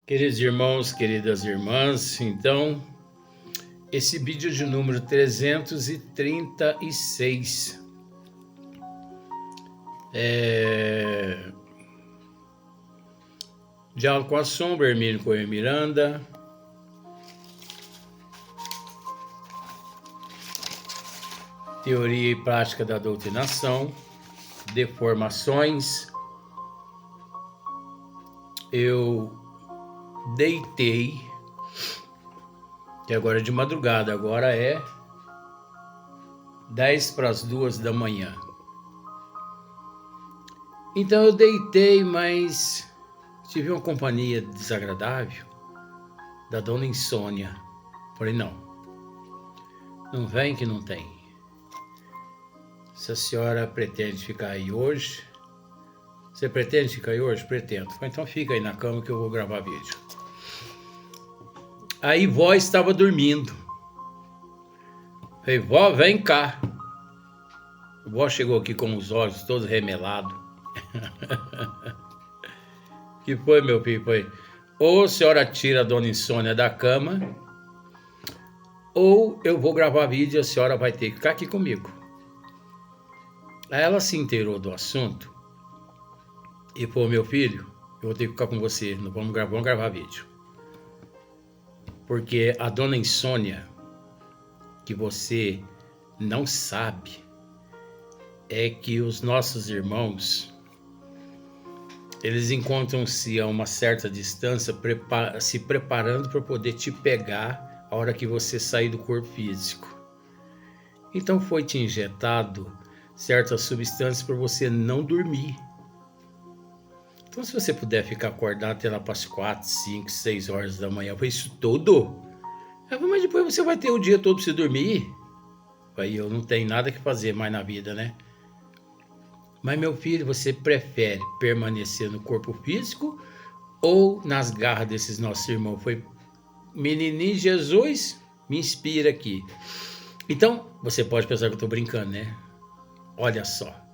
Queridos irmãos, queridas irmãs, então, esse vídeo de número 336 Diálogo com a Sombra, Hermínio Coelho Miranda. Teoria e prática da doutrinação, deformações. Eu deitei, que agora é de madrugada, agora é 10 para as 2 da manhã. Então eu deitei, mas tive uma companhia desagradável da dona Insônia. Falei, não vem que não tem. Se a senhora pretende ficar aí hoje, você pretende ficar aí hoje? Pretendo. Então fica aí na cama que eu vou gravar vídeo. Aí vó estava dormindo. Falei, vó, vem cá. A vó chegou aqui com os olhos todos remelados. Que foi, meu filho? Foi, ou a senhora tira a dona Insônia da cama, ou eu vou gravar vídeo e a senhora vai ter que ficar aqui comigo. Aí ela se inteirou do assunto e falou, meu filho, eu vou ter que ficar com você, não vamos gravar vídeo. Porque a dona Insônia, que você não sabe, é que os nossos irmãos, eles encontram-se a uma certa distância, se preparando para poder te pegar a hora que você sair do corpo físico. Então foi te injetado certas substâncias para você não dormir. Então se você puder ficar acordado até lá para as 4, 5, 6 horas da manhã, foi isso tudo? Mas depois você vai ter o dia todo para você dormir. Aí eu não tenho nada que fazer mais na vida, né? Mas meu filho, você prefere permanecer no corpo físico ou nas garras desses nossos irmãos? Foi, menininho Jesus, me inspira aqui. Então, você pode pensar que eu estou brincando, né? Olha só.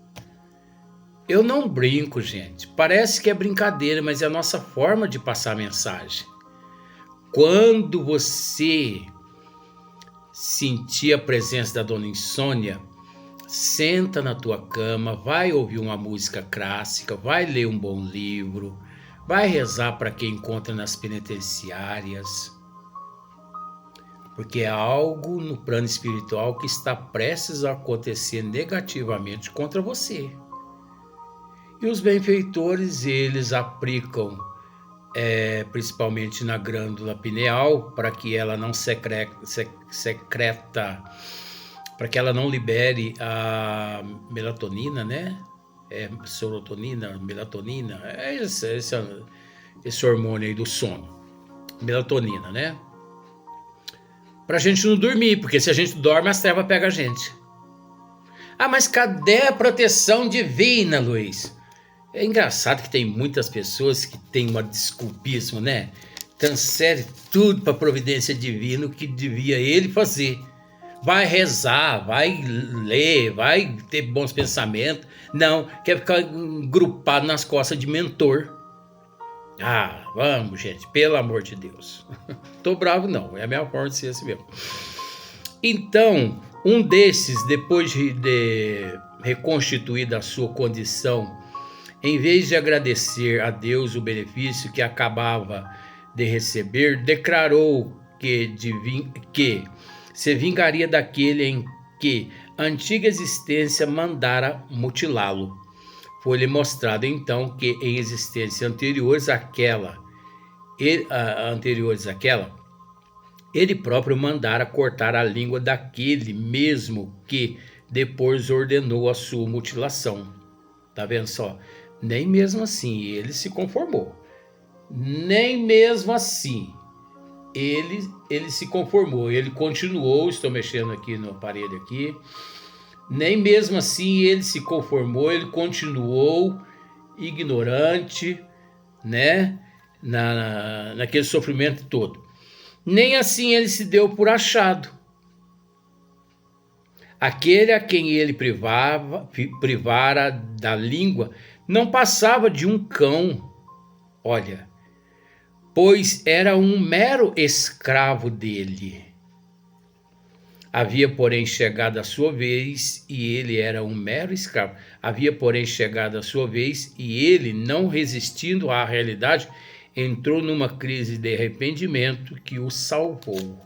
Eu não brinco, gente. Parece que é brincadeira, mas é a nossa forma de passar a mensagem. Quando você sentir a presença da dona Insônia, senta na tua cama, vai ouvir uma música clássica, vai ler um bom livro, vai rezar para quem encontra nas penitenciárias, porque é algo no plano espiritual que está prestes a acontecer negativamente contra você. E os benfeitores, eles aplicam principalmente na glândula pineal, para que ela não secreta, para que ela não libere a melatonina, né? Serotonina, melatonina, esse hormônio aí do sono, melatonina, né? Pra gente não dormir, porque se a gente dorme, as trevas pegam a gente. Mas cadê a proteção divina, Luiz? É engraçado que tem muitas pessoas que têm um desculpismo, né? Transfere tudo para a providência divina, o que devia ele fazer. Vai rezar, vai ler, vai ter bons pensamentos. Não, quer ficar grupado nas costas de mentor. Vamos, gente, pelo amor de Deus. Tô bravo não, é a minha forma de ser assim mesmo. Então, um desses, depois de reconstituída a sua condição, em vez de agradecer a Deus o benefício que acabava de receber, declarou que se vingaria daquele em que a antiga existência mandara mutilá-lo. Foi-lhe mostrado então que em existências anteriores àquela, ele próprio mandara cortar a língua daquele mesmo que depois ordenou a sua mutilação. Tá vendo só? Nem mesmo assim ele se conformou. Nem mesmo assim ele se conformou. Ele continuou, estou mexendo aqui no aparelho aqui. Nem mesmo assim ele se conformou, ele continuou ignorante, né? Naquele sofrimento todo. Nem assim ele se deu por achado. Aquele a quem ele privara da língua não passava de um cão. Olha, pois era um mero escravo dele. Havia, porém, chegado a sua vez, e ele era um mero escravo. Havia, porém, chegado a sua vez, e ele, não resistindo à realidade, entrou numa crise de arrependimento que o salvou.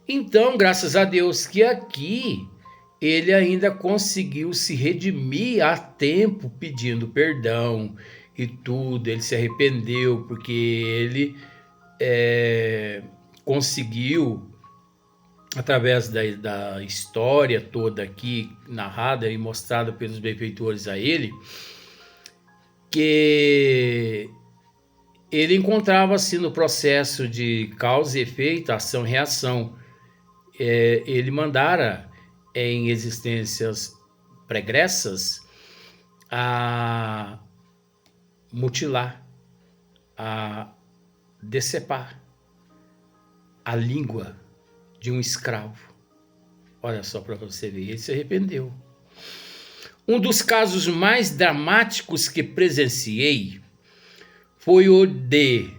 Então, graças a Deus que aqui ele ainda conseguiu se redimir a tempo, pedindo perdão e tudo. Ele se arrependeu porque ele conseguiu, através da história toda aqui narrada e mostrada pelos benfeitores a ele, que ele encontrava-se no processo de causa e efeito, ação e reação. Ele mandara em existências pregressas a mutilar, a decepar a língua de um escravo. Olha só para você ver, ele se arrependeu. Um dos casos mais dramáticos que presenciei foi o de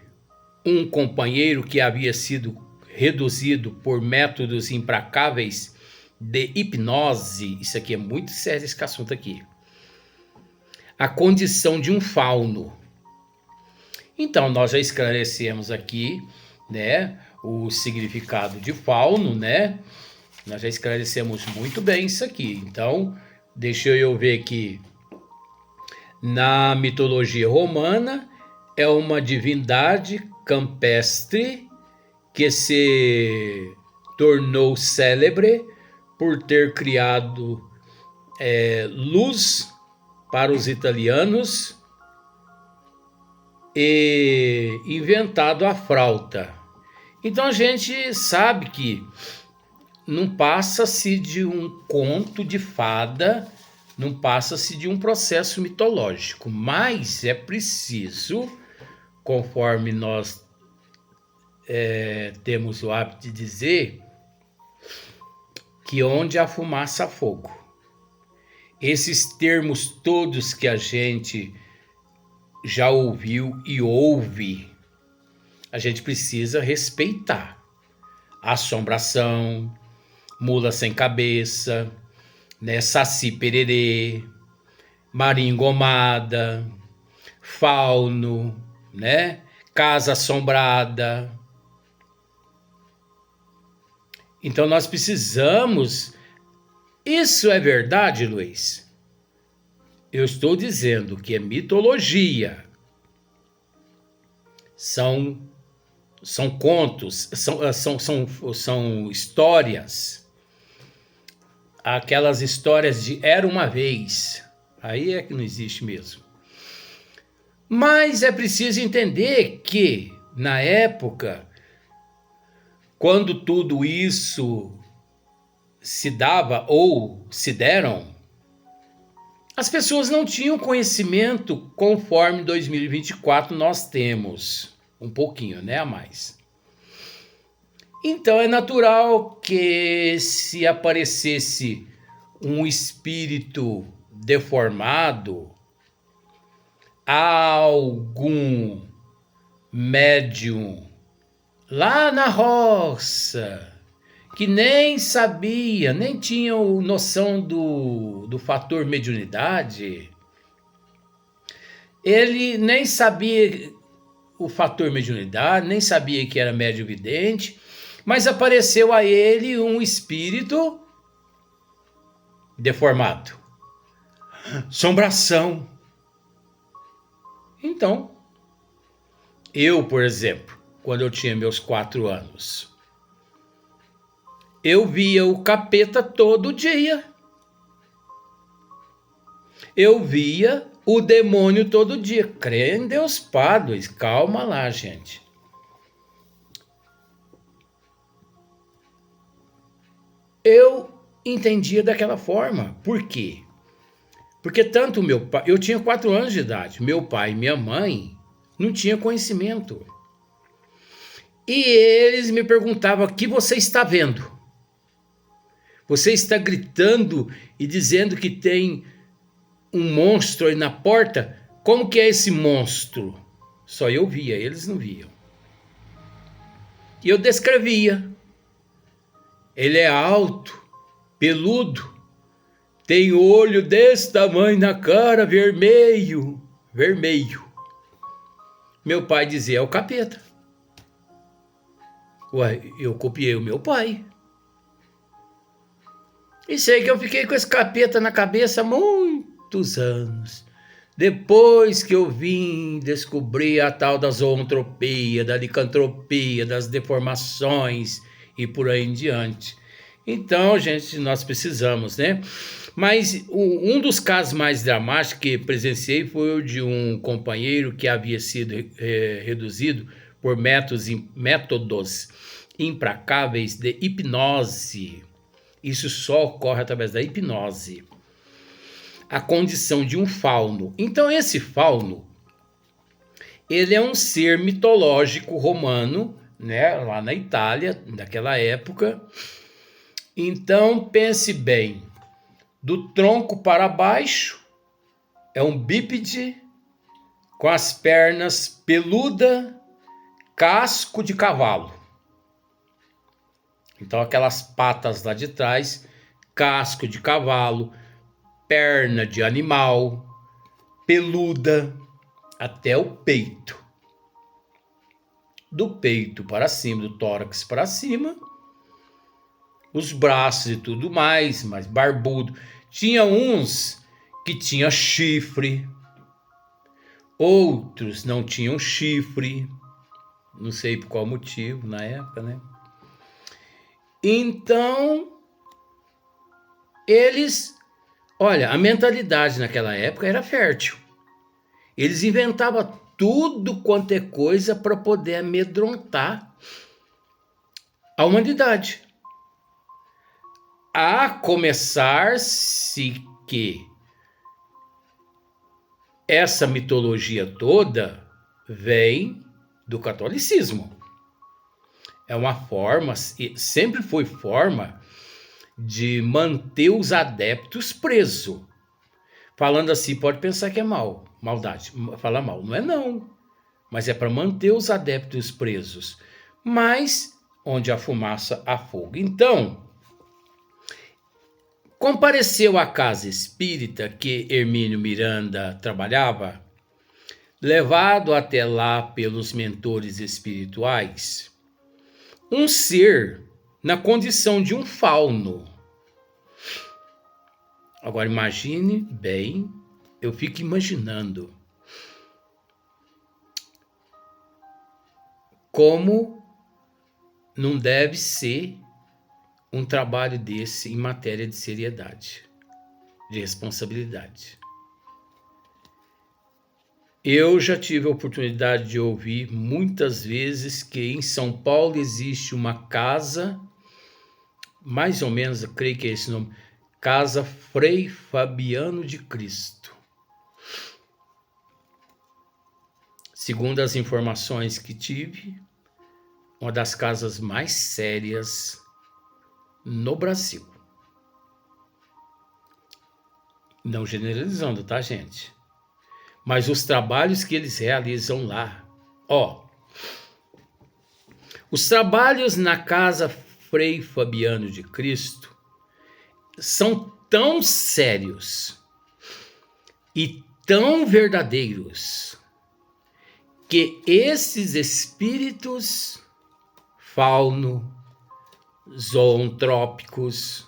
um companheiro que havia sido reduzido por métodos implacáveis de hipnose. Isso aqui é muito sério, esse assunto aqui. A condição de um fauno. Então, nós já esclarecemos aqui, né, o significado de fauno, né? Nós já esclarecemos muito bem isso aqui. Então, deixa eu ver aqui. Na mitologia romana, é uma divindade campestre que se tornou célebre por ter criado luz para os italianos e inventado a flauta. Então a gente sabe que não passa-se de um conto de fada, não passa-se de um processo mitológico, mas é preciso, conforme nós temos o hábito de dizer, que onde há fumaça há fogo. Esses termos todos que a gente já ouviu e ouve, a gente precisa respeitar. Assombração, mula sem cabeça, né, saci pererê, maringomada, fauno, né, casa assombrada. Então nós precisamos... Isso é verdade, Luiz? Eu estou dizendo que é mitologia. São contos, são histórias. Aquelas histórias de era uma vez. Aí é que não existe mesmo. Mas é preciso entender que, na época, quando tudo isso se dava ou se deram, as pessoas não tinham conhecimento conforme 2024 nós temos. Um pouquinho, né, a mais. Então é natural que se aparecesse um espírito deformado, algum médium lá na roça, que nem sabia, nem tinha noção do fator mediunidade, ele nem sabia o fator mediunidade, nem sabia que era médium vidente, mas apareceu a ele um espírito deformado. Assombração. Então, eu, por exemplo, quando eu tinha meus 4 anos, eu via o capeta todo dia. Eu via o demônio todo dia. Crê em Deus Padre. Calma lá, gente. Eu entendia daquela forma. Por quê? Porque tanto meu pai... Eu tinha 4 anos de idade. Meu pai e minha mãe não tinham conhecimento. E eles me perguntavam: o que você está vendo? Você está gritando e dizendo que tem um monstro aí na porta? Como que é esse monstro? Só eu via, eles não viam. E eu descrevia. Ele é alto, peludo, tem olho desse tamanho na cara, vermelho, vermelho. Meu pai dizia, é o capeta. Ué, eu copiei o meu pai. E sei que eu fiquei com esse capeta na cabeça há muitos anos. Depois que eu vim descobrir a tal da zoantropia, da licantropia, das deformações e por aí em diante. Então, gente, nós precisamos, né? Mas um dos casos mais dramáticos que presenciei foi o de um companheiro que havia sido reduzido por métodos implacáveis de hipnose. Isso só ocorre através da hipnose. A condição de um fauno. Então, esse fauno, ele é um ser mitológico romano, né, lá na Itália, naquela época. Então, pense bem, do tronco para baixo, é um bípede, com as pernas peludas, casco de cavalo. Então, aquelas patas lá de trás, casco de cavalo, perna de animal, peluda, até o peito. Do peito para cima, do tórax para cima, os braços e tudo mais barbudo. Tinha uns que tinham chifre, outros não tinham chifre, não sei por qual motivo na época, né? Então, olha, a mentalidade naquela época era fértil. Eles inventavam tudo quanto é coisa para poder amedrontar a humanidade. A começar-se que essa mitologia toda vem do catolicismo. É uma forma, sempre foi forma de manter os adeptos presos. Falando assim, pode pensar que é maldade. Falar mal, não é não. Mas é para manter os adeptos presos. Mas, onde há fumaça, há fogo. Então, compareceu à casa espírita que Hermínio Miranda trabalhava, levado até lá pelos mentores espirituais, um ser na condição de um fauno. Agora imagine bem, eu fico imaginando como não deve ser um trabalho desse em matéria de seriedade, de responsabilidade. Eu já tive a oportunidade de ouvir muitas vezes que em São Paulo existe uma casa, mais ou menos, eu creio que é esse nome, Casa Frei Fabiano de Cristo. Segundo as informações que tive, uma das casas mais sérias no Brasil. Não generalizando, tá, gente? Mas os trabalhos que eles realizam lá, os trabalhos na Casa Frei Fabiano de Cristo são tão sérios e tão verdadeiros que esses espíritos fauno, zoantrópicos,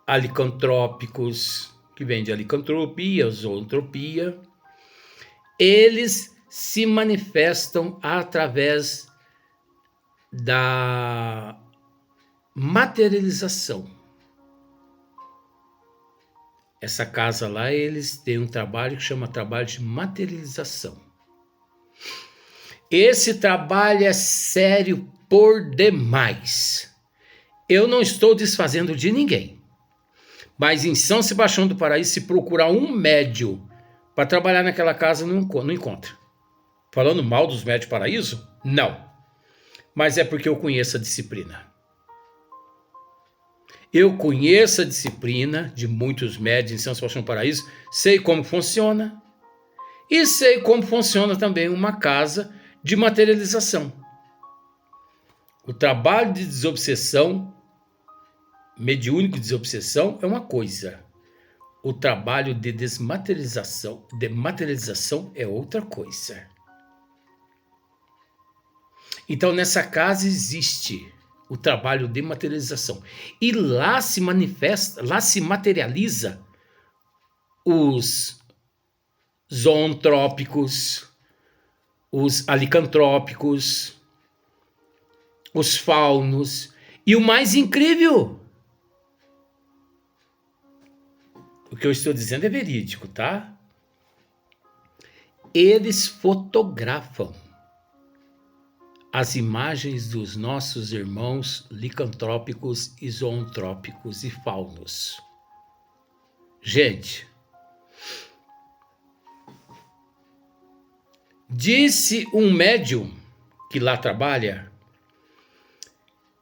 alicantrópicos, que vem de alicantropia, zoantropia, eles se manifestam através da materialização. Essa casa lá, eles têm um trabalho que chama trabalho de materialização. Esse trabalho é sério por demais. Eu não estou desfazendo de ninguém. Mas em São Sebastião do Paraíso, se procurar um médium para trabalhar naquela casa, não encontra. Falando mal dos médios do Paraíso? Não. Mas é porque eu conheço a disciplina. Eu conheço a disciplina de muitos médios em São Sebastião do Paraíso, sei como funciona e sei como funciona também uma casa de materialização. O trabalho de desobsessão, mediúnico de desobsessão, é uma coisa. O trabalho de materialização é outra coisa. Então, nessa casa existe o trabalho de materialização. E lá se manifesta, lá se materializa os zoantrópicos, os alicantrópicos, os faunos. E o mais incrível, o que eu estou dizendo é verídico, tá? Eles fotografam as imagens dos nossos irmãos licantrópicos, e zoantrópicos e faunos. Gente, disse um médium que lá trabalha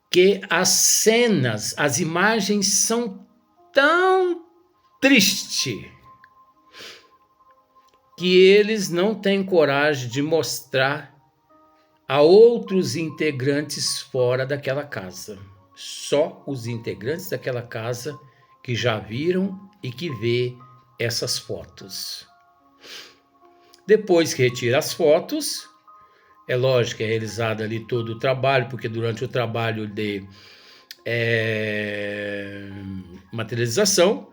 que as cenas, as imagens são tão tristes que eles não têm coragem de mostrar a outros integrantes fora daquela casa. Só os integrantes daquela casa que já viram e que vê essas fotos. Depois que retira as fotos, é lógico que é realizado ali todo o trabalho, porque durante o trabalho de materialização,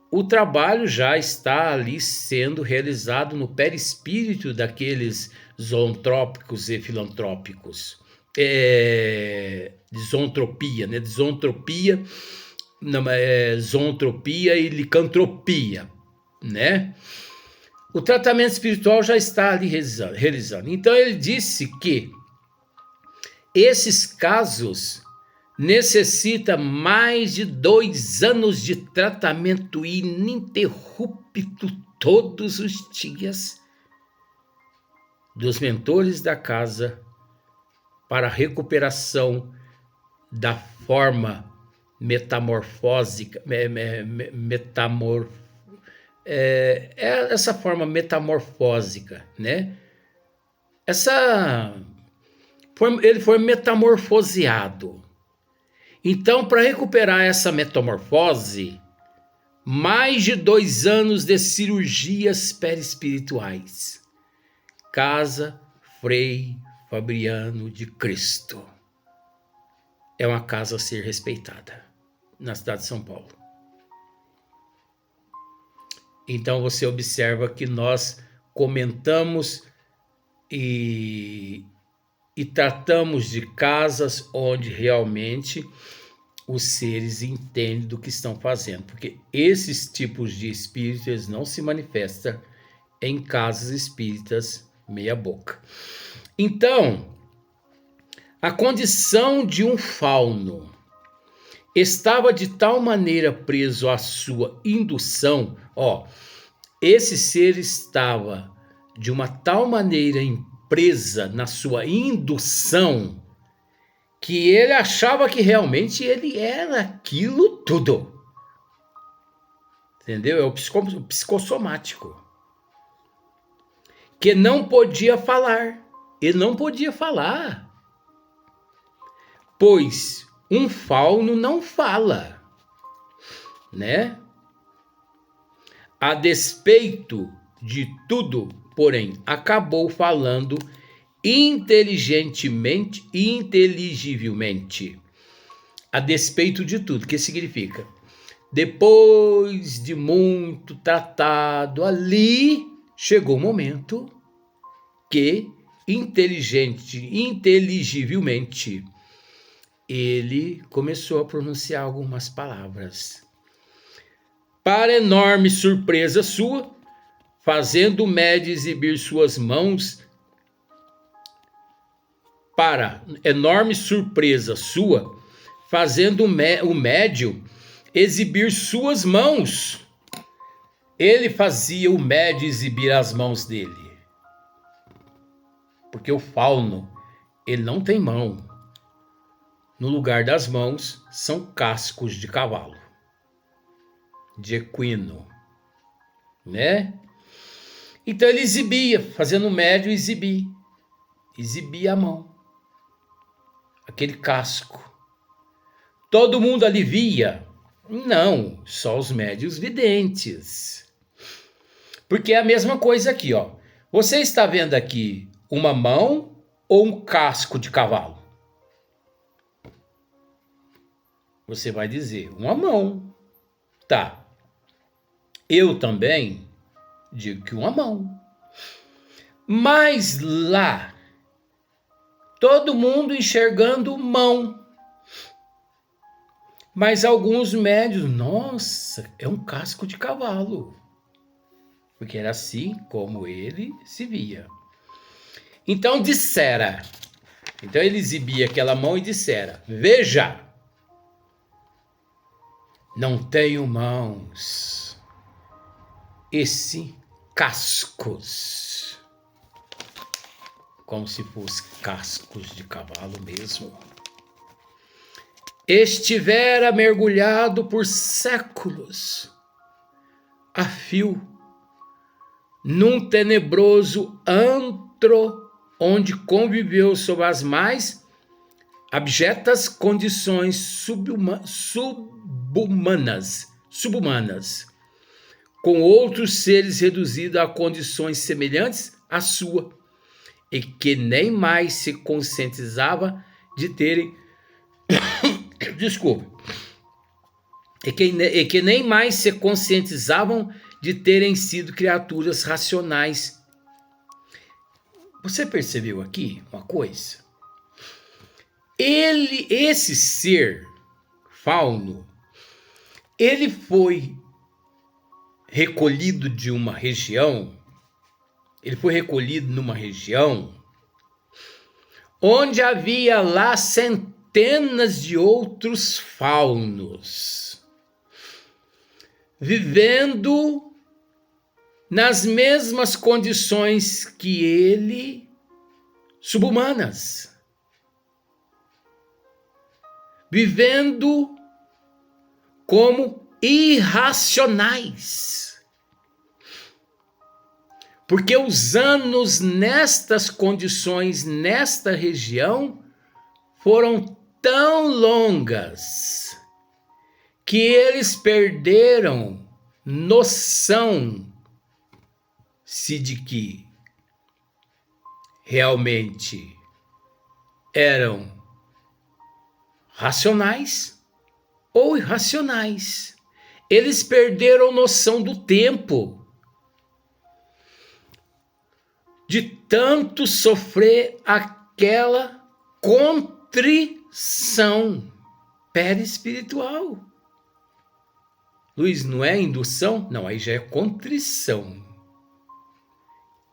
o trabalho já está ali sendo realizado no perispírito daqueles zoantrópicos e filantrópicos. Zoantropia, né? Zoantropia, zoantropia e licantropia, né? O tratamento espiritual já está ali realizando. Então ele disse que esses casos necessita mais de 2 anos de tratamento ininterrupto todos os dias dos mentores da casa para a recuperação da forma metamorfósica, essa forma metamorfósica, né? Ele foi metamorfoseado. Então, para recuperar essa metamorfose, mais de 2 anos de cirurgias perispirituais. Casa Frei Fabiano de Cristo. É uma casa a ser respeitada na cidade de São Paulo. Então você observa que nós comentamos e tratamos de casas onde realmente os seres entendem do que estão fazendo, porque esses tipos de espíritos eles não se manifestam em casas espíritas meia boca. Então, a condição de um fauno estava de tal maneira preso à sua indução, esse ser estava de uma tal maneira presa na sua indução que ele achava que realmente ele era aquilo tudo. Entendeu? É o psicossomático. Que não podia falar. Ele não podia falar. Pois um fauno não fala, né? A despeito de tudo, porém, acabou falando inteligentemente e inteligivelmente. A despeito de tudo. O que significa? Depois de muito tratado ali, chegou o momento que inteligivelmente ele começou a pronunciar algumas palavras. Para enorme surpresa sua, fazendo o médium exibir suas mãos, para enorme surpresa sua, fazendo o médium exibir suas mãos. Ele fazia o médium exibir as mãos dele. Porque o fauno, ele não tem mão. No lugar das mãos, são cascos de cavalo. De equino. Né? Então ele exibia, fazendo o médium exibir. Exibia a mão. aquele casco. Todo mundo ali via? Não, só os médios videntes. Porque é a mesma coisa aqui, ó. Você está vendo aqui uma mão ou um casco de cavalo? Você vai dizer, uma mão. Tá. Eu também digo que uma mão. Mas lá, todo mundo enxergando mão. Mas alguns médios, nossa, é um casco de cavalo. Porque era assim como ele se via. Então dissera. Então ele exibia aquela mão e dissera, veja, não tenho mãos, e sim cascos. Como se fossem cascos de cavalo mesmo. Estivera mergulhado por séculos, a fio, num tenebroso antro, onde conviveu sob as mais abjetas condições subumanas, com outros seres reduzidos a condições semelhantes à sua, e que nem mais se conscientizava de terem e que nem mais se conscientizavam de terem sido criaturas racionais. Você percebeu aqui uma coisa? Esse ser fauno, ele foi recolhido de uma região, ele foi recolhido numa região onde havia lá centenas de outros faunos, vivendo nas mesmas condições que ele, subumanas, vivendo como irracionais. Porque os anos nestas condições, nesta região, foram tão longas que eles perderam noção-se de que realmente eram racionais ou irracionais. Eles perderam noção do tempo, de tanto sofrer aquela contrição perispiritual. Luiz, não é indução? Não, aí já é contrição,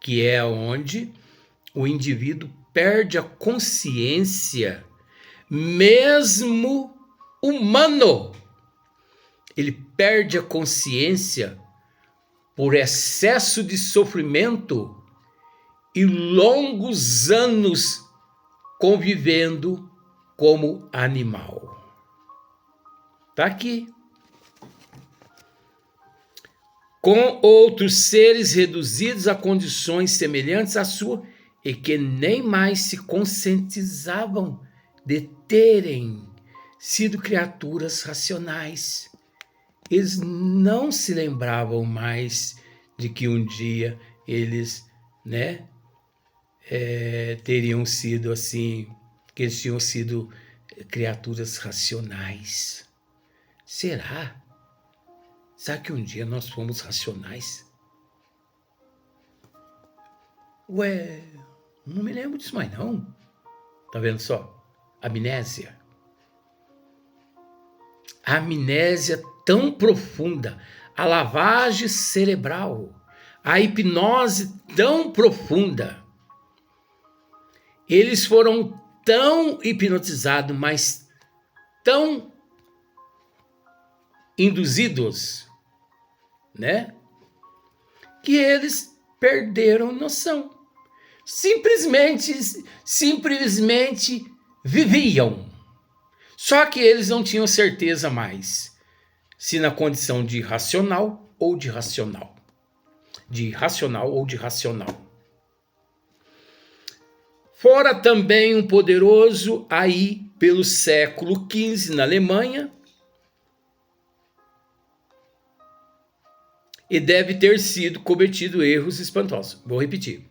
que é onde o indivíduo perde a consciência, mesmo humano. Ele perde a consciência por excesso de sofrimento e longos anos convivendo como animal. Tá aqui. Com outros seres reduzidos a condições semelhantes à sua e que nem mais se conscientizavam de terem sido criaturas racionais. Eles não se lembravam mais de que um dia eles, teriam sido assim, que eles tinham sido criaturas racionais. Será? Será que um dia nós fomos racionais? Ué, não me lembro disso mais não. Tá vendo só? Amnésia. A amnésia tão profunda, a lavagem cerebral, a hipnose tão profunda. Eles foram tão hipnotizados, mas tão induzidos, que eles perderam noção. Simplesmente viviam. Só que eles não tinham certeza mais se na condição de racional ou de racional. De irracional ou de racional. Fora também um poderoso aí pelo século XV na Alemanha, e deve ter sido cometido erros espantosos. Vou repetir.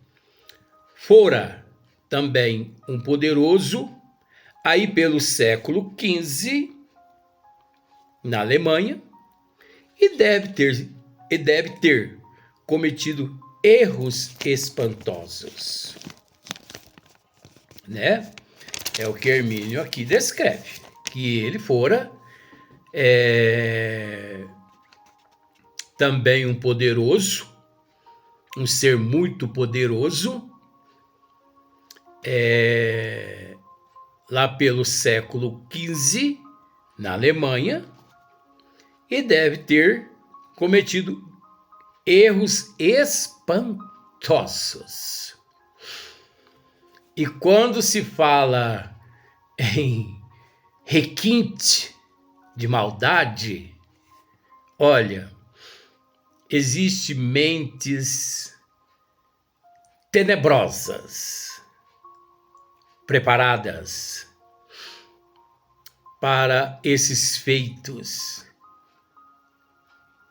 Fora também um poderoso aí pelo século XV na Alemanha, e deve ter cometido erros espantosos, né? É o que Hermínio aqui descreve, que ele fora também um poderoso, um ser muito poderoso, lá pelo século XV na Alemanha, e deve ter cometido erros espantosos. E quando se fala em requinte de maldade, olha, existem mentes tenebrosas preparadas para esses feitos,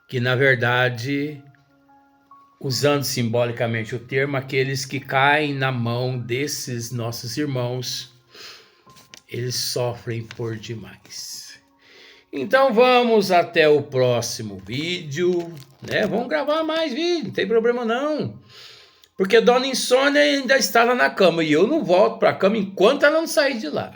que na verdade, usando simbolicamente o termo, aqueles que caem na mão desses nossos irmãos, eles sofrem por demais. Então vamos até o próximo vídeo, né? Vamos gravar mais vídeo, não tem problema não. Porque Dona Insônia ainda está lá na cama e eu não volto para a cama enquanto ela não sair de lá.